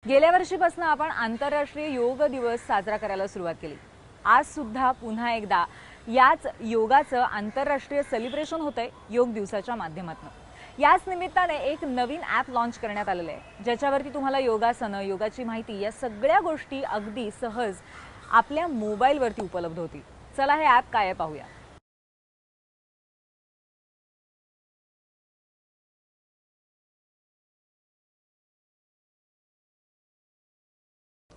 गेल्या वर्षीपासून आपण आंतरराष्ट्रीय योग दिवस साजरा करायला सुरुवात केली। आज सुद्धा पुन्हा एकदा याच योगाचं आंतरराष्ट्रीय सेलिब्रेशन होतंय योग दिवसाच्या माध्यमातून। याच निमित्ताने एक नवीन ॲप लॉन्च करण्यात आलेलं आहे, ज्याच्यावरती तुम्हाला योगासनं, योगाची माहिती या सगळ्या गोष्टी अगदी सहज आपल्या मोबाईलवरती उपलब्ध होतील। चला हे ॲप काय आहे पाहूया।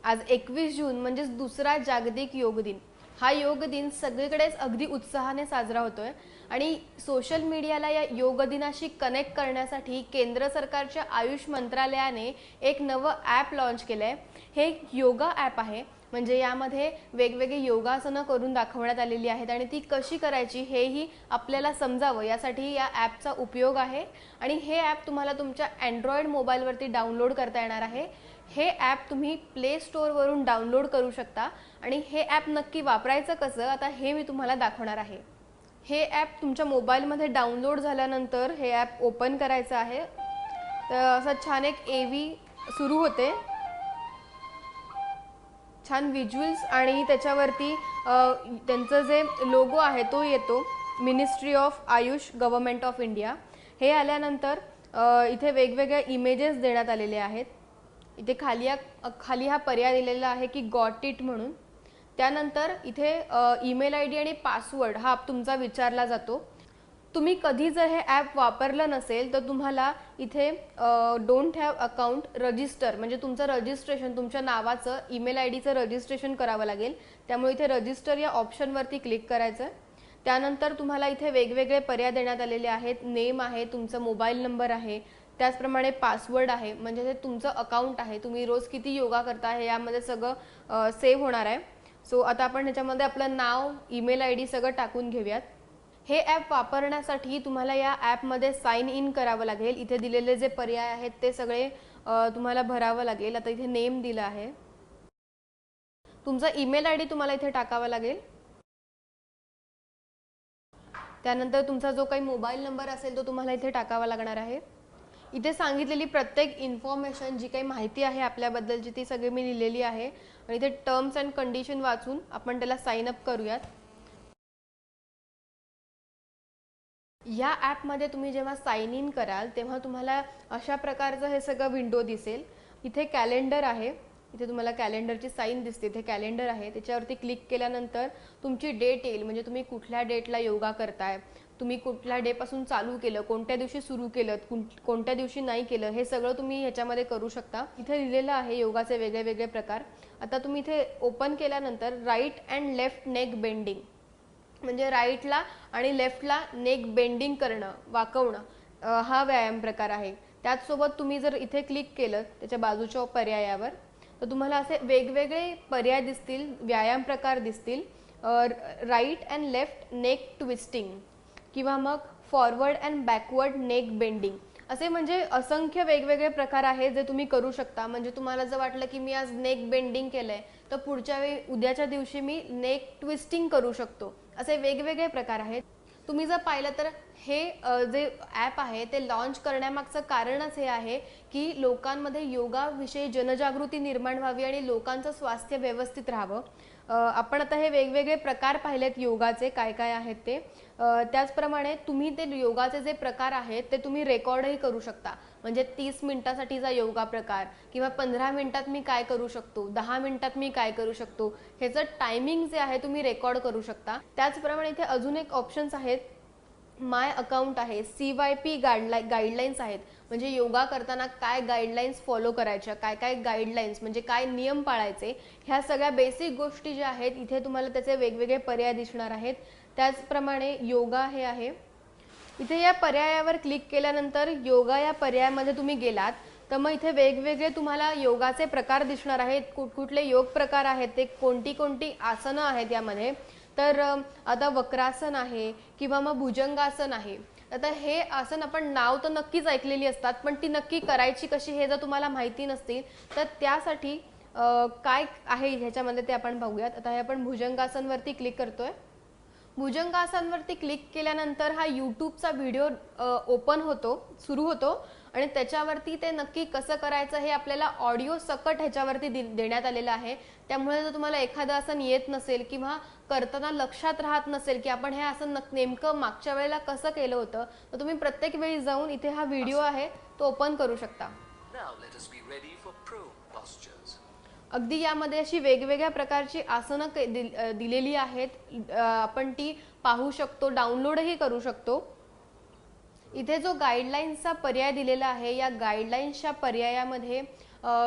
आज 21 जून म्हणजे दुसरा जागतिक योग दिन। हा योग दिन सगळीकडेच अगदी उत्साहाने साजरा होतोय आणि सोशल मीडियाला या योग दिनाशी कनेक्ट करण्यासाठी केंद्र सरकारच्या आयुष मंत्रालयाने एक नवं ॲप लॉन्च केलंय। हे योगा ॲप आहे, म्हणजे यामध्ये वेगवेगळे योगासनं करून दाखवण्यात आलेली आहेत आणि ती कशी करायची हेही आपल्याला समजावं यासाठी या ॲपचा उपयोग आहे। आणि हे ॲप तुम्हाला तुमच्या अँड्रॉइड मोबाईलवरती डाउनलोड करता येणार आहे। हे ॲप तुम्ही प्ले स्टोअरवरून डाउनलोड करू शकता आणि हे ॲप नक्की वापरायचं कसं आता हे मी तुम्हाला दाखवणार आहे। हे ॲप तुमच्या मोबाईलमध्ये डाउनलोड झाल्यानंतर हे ॲप ओपन करायचं आहे। तर असं छान एक एव्ही सुरू होते, छान विज्युअल्स आणि त्याच्यावरती त्यांचं जे लोगो आहे तो येतो, ministry of Ayush government of India. हे आल्यानंतर इथे वेगवेगळ्या इमेजेस देण्यात आलेले आहेत। इथे खाली हा पर्याय दिलेला आहे की गॉट इट म्हणून। त्यानंतर इथे ईमेल आयडी आणि पासवर्ड हा तुमचा विचारला जातो। तुम्ही कधी जर हे ॲप वापरलं नसेल तर तुम्हाला इथे डोंट हॅव अकाउंट रजिस्टर म्हणजे तुमचं रजिस्ट्रेशन, तुमच्या नावाचं ईमेल आयडीचं रजिस्ट्रेशन करावं लागेल। त्यामुळे इथे रजिस्टर या ऑप्शनवरती क्लिक करायचं। त्यानंतर तुम्हाला इथे वेगवेगळे पर्याय देण्यात आलेले आहेत। नेम आहे, तुमचा मोबाईल नंबर आहे, त्याचप्रमाणे पासवर्ड आहे, म्हणजे हे तुमचं अकाउंट आहे, तुम्ही रोज किती योगा करता हे यामध्ये सगळं सेव्ह होणार आहे। सो आता आपण ह्याच्यामध्ये आपलं नाव, ईमेल आयडी सगळं टाकून घेऊयात। हे ॲप वापरण्यासाठी तुम्हाला या ॲपमध्ये साइन इन करावं लागेल। इथे दिलेले जे पर्याय आहेत ते सगळे तुम्हाला भरावं लागेल। आता इथे नेम दिला आहे, तुमचा ईमेल आयडी तुम्हाला इथे टाकावा लागेल। त्यानंतर तुमचा जो काही मोबाईल नंबर असेल तो तुम्हाला इथे टाकावा लागणार आहे। इथे सांगितलेली प्रत्येक इन्फॉर्मेशन, जी काही माहिती आहे आपल्याबद्दलची ती सगळी मी लिहिलेली आहे आणि इथे टर्म्स अँड कंडिशन वाचून आपण त्याला साइन अप करूयात। या ॲपमध्ये तुम्ही जेव्हा साइन इन कराल तेव्हा तुम्हाला अशा प्रकारचं हे सगळं विंडो दिसेल। इथे कॅलेंडर आहे, इथे तुम्हाला कॅलेंडरची साइन दिसते, इथे कॅलेंडर आहे, त्याच्यावरती क्लिक केल्यानंतर तुमची डेट येईल, म्हणजे तुम्ही कुठल्या डेटला योगा करताय, तुम्ही कुठल्या डे पासून चालू केलं, कोणत्या दिवशी सुरू केलं, कोणत्या दिवशी नाही केलं, हे सगळं तुम्ही ह्याच्यामध्ये करू शकता। इथे लिहिलेलं आहे योगाचे वेगळे वेगळे प्रकार। आता तुम्ही इथे ओपन केल्यानंतर right and left neck bending म्हणजे राईटला आणि लेफ्टला नेक बेंडिंग करणं, वाकवणं, हा व्यायाम प्रकार आहे। त्याचसोबत तुम्ही जर इथे क्लिक केलं त्याच्या बाजूच्या पर्यायावर तर तुम्हाला असे वेगवेगळे पर्याय दिसतील, व्यायाम प्रकार दिसतील। Right and left neck twisting किंवा मग forward and backward neck bending, असे म्हणजे असंख्य वेगवेगळे प्रकार आहेत जे तुम्ही करू शकता। म्हणजे तुम्हाला जर वाटलं की मी आज नेक बेंडिंग केलंय तर पुढच्या वेळी उद्याच्या दिवशी मी नेक ट्विस्टिंग करू शकतो, असे वेगवेगळे प्रकार आहेत। तुम्ही जर पाहिलं तर हे जे ॲप आहे ते लॉन्च करण्यामागचं कारणच हे आहे की लोकांमध्ये योगाविषयी जनजागृती निर्माण व्हावी आणि लोकांचं स्वास्थ्य व्यवस्थित राहावं। आपण आता हे वेगवेगळे प्रकार पाहिलेत योगाचे काय काय आहेत ते। त्याचप्रमाणे तुम्ही ते योगाचे जे प्रकार आहेत ते तुम्ही रेकॉर्डही करू शकता, म्हणजे 30 मिनिटासाठीचा योगा प्रकार किंवा 15 मिनिटात मी काय करू शकतो, 10 मिनिटात मी काय करू शकतो, ह्याचं टायमिंग जे आहे तुम्ही रेकॉर्ड करू शकता। त्याचप्रमाणे इथे अजून एक ऑप्शन्स आहेत, माय अकाउंट आहे, CYP गाईडलाईन्स आहेत, म्हणजे योगा करताना काय गाईडलाईन्स फॉलो करायच्या, काय काय गाईडलाईन्स म्हणजे काय नियम पाळायचे, ह्या सगळ्या बेसिक गोष्टी ज्या आहेत इथे तुम्हाला त्याचे वेगवेगळे पर्याय दिसणार आहेत। त्याचप्रमाणे योगा हे आहे, इथे या पर्यायावर क्लिक केल्यानंतर योगा या पर्यायामध्ये तुम्ही गेलात तर मग इथे वेगवेगळे तुम्हाला योगाचे प्रकार दिसणार आहेत, कुठकुठले योग प्रकार आहेत, ते कोणती कोणती आसनं आहेत यामध्ये। तर आता वक्रासन आहे किंवा मग भुजंगासन आहे। आता हे आसन आपण नाव तर नक्कीच ऐकलेली असतात, पण ती नक्की करायची कशी हे जर तुम्हाला माहिती नसतील तर त्यासाठी काय आहे ह्याच्यामध्ये ते आपण बघूयात। आता हे आपण भुजंगासनवरती क्लिक करतोय। भुजंगासनवरती क्लिक केल्यानंतर हा यूट्यूबचा व्हिडिओ ओपन होतो, सुरू होतो आणि त्याच्यावरती ते नक्की कसं करायचं हे आपल्याला ऑडिओ सकट ह्याच्यावरती देण्यात आलेलं आहे. त्यामुळे जर तुम्हाला एखादं आसन येत नसेल किंवा करताना लक्षात राहत नसेल की आपण हे आसन नेमकं मागच्या वेळेला कसं केलं होतं, तर तुम्ही प्रत्येक वेळी जाऊन इथे हा व्हिडिओ आहे तो ओपन करू शकता. अगदी यामध्ये अशी वेगवेगळ्या प्रकारची आसनं दिलेली आहेत. आपण ती पाहू शकतो, डाउनलोडही करू शकतो. इथे जो गाईडलाईन्सचा पर्याय दिलेला आहे, या गाईडलाईन्सच्या पर्यायामध्ये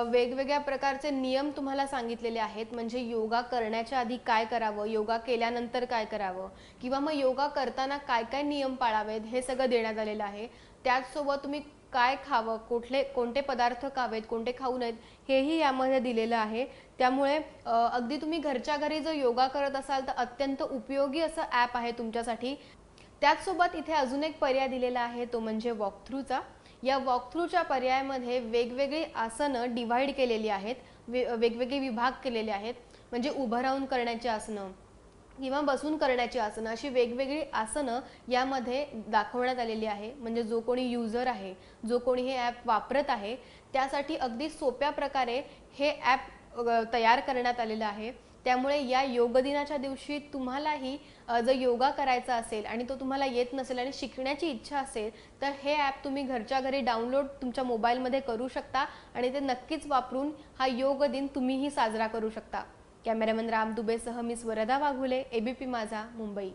वेगवेगळ्या प्रकारचे नियम तुम्हाला सांगितलेले आहेत. म्हणजे योगा करण्याच्या आधी काय करावं, योगा केल्यानंतर काय करावं, किंवा मग योगा करताना काय काय नियम पाळावेत हे सगळं देण्यात आलेलं आहे. त्याचसोबत तुम्ही काय खावं, कोणते पदार्थ खावेत, कोणते खाऊ नयेत हेही यामध्ये दिलेलं आहे. त्यामुळे अगदी तुम्ही घरच्या घरी जर योगा करत असाल तर अत्यंत उपयोगी असं ॲप आहे तुमच्यासाठी. त्याचसोबत इथे अजून एक पर्याय दिलेला आहे, तो म्हणजे वॉकथ्रूचा. या वॉकथ्रूच्या पर्यायामध्ये वेगवेगळी आसनं डिव्हाइड केलेली आहेत, वेगवेगळे विभाग केलेले आहेत. म्हणजे उभं राहून करण्याची आसनं किंवा बसून करण्याची आसनं, अशी वेगवेगळी आसनं यामध्ये दाखवण्यात आलेली आहे. म्हणजे जो कोणी युजर आहे, जो कोणी हे ॲप वापरत आहे, त्यासाठी अगदी सोप्या प्रकारे हे ॲप तयार करण्यात आलेलं आहे. त्यामुळे या योग दिनाच्या दिवशी तुम्हालाही जर योगा करायचा असेल आणि तो तुम्हाला येत नसेल आणि शिकण्याची इच्छा असेल तर हे ॲप तुम्ही घरच्या घरी डाउनलोड तुमच्या मोबाईलमध्ये करू शकता आणि ते नक्कीच वापरून हा योग दिन तुम्हीही साजरा करू शकता. कॅमेरामन राम दुबेसह मी स्वरदा वाघुले, एबीपी माझा, मुंबई.